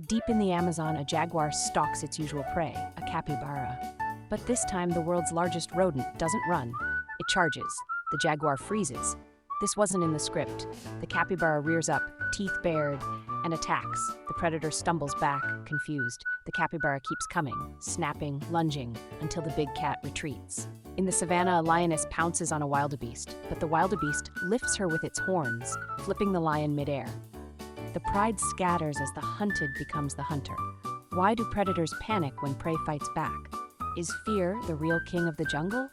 Deep in the Amazon, a jaguar stalks its usual prey, a capybara. But this time, the world's largest rodent doesn't run. It charges. The jaguar freezes. This wasn't in the script. The capybara rears up, teeth bared, and attacks. The predator stumbles back, confused. The capybara keeps coming, snapping, lunging, until the big cat retreats. In the savannah, a lioness pounces on a wildebeest, but the wildebeest lifts her with its horns, flipping the lion midair. The pride scatters as the hunted becomes the hunter. Why do predators panic when prey fights back? Is fear the real king of the jungle?